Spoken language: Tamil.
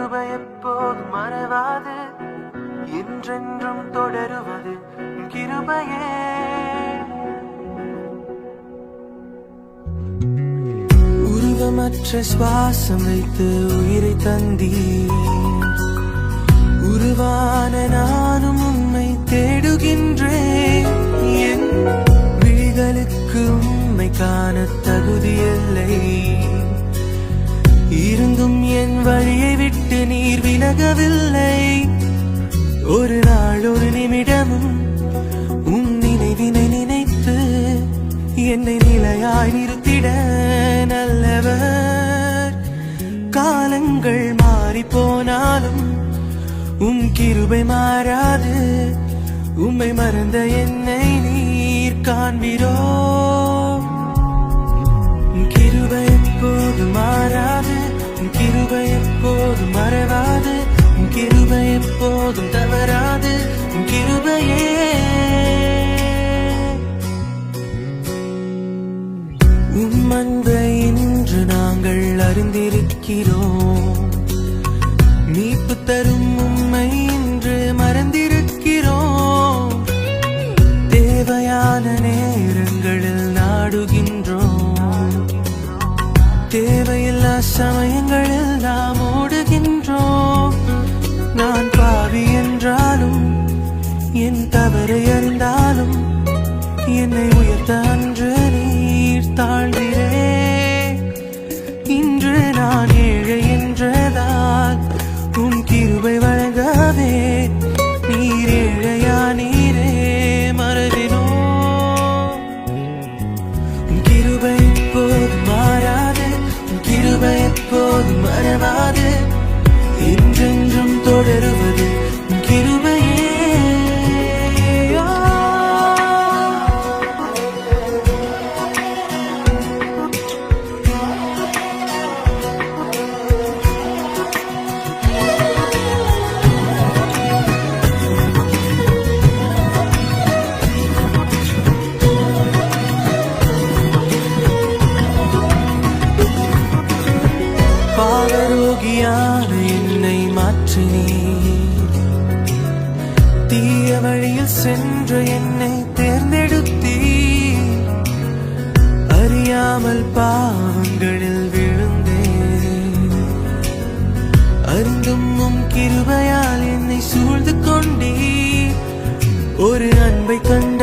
கிருபை எப்போதும் மறவாது என்றென்றும் தொடருவது கிருபையே. உருவமற்ற சுவாசம் வைத்து உயிரை தந்தீர். உருவான நானும் உம்மை தேடுகின்றேன். என் விழிகளுக்கு உம்மை காண தகுதியில்லை. இருந்தும் என் வழியை விட்டு நீர் விலகவில்லை. ஒரு நாள் ஒரு நிமிடமும் உன் நினைவினை நினைத்து என்னை நிலையாய் நிறுத்திட நல்லவர். காலங்கள் மாறி போனாலும் உம் கிருபை மாறாது. உம்மை மறந்த என்னை நீர் காண்பீரோ. கிருபை எப்போது மாறாது, கிருபை எப்போது மறவாது, கிருபை எப்போதும் தவறாது, கிருபையே. உம் அன்பை இன்று நாங்கள் அறிந்திருக்கிறோம். மீட்பு தரும் உம்மை இன்று மறந்திருக்கிறோம். தேவையான நேரங்களில் நாடுகின்றோம். தேவையில்லா சமயங்களில் நாம் ஓடுகின்றோம். நான் பாவி என்றாலும் என் தவறை அறிந்தாலும் என்னை உயர்த்த அன்று நீர் தாழ்கிறே. இன்று நான் ஏழை என்றதால் உன் கிருபை வழங்கவே நீர் ஏழையா நீரே மறவினோ. கிருபை எப்போது மாறாது, கிருபை எப்போது மறவாது, என்றென்றும் தொடருவது கிருபையே. பாவரோகியான என்னை மாற்றினீர். தீய வழியில் சென்ற என்னை தேர்ந்தெடுத்தீர். அறியாமல் பாவங்களில் விழுந்தேன். அறிந்தும் உம் கிருபையால் என்னை சூழ்ந்து கொண்டீர். ஒரு அன்பை கண்ட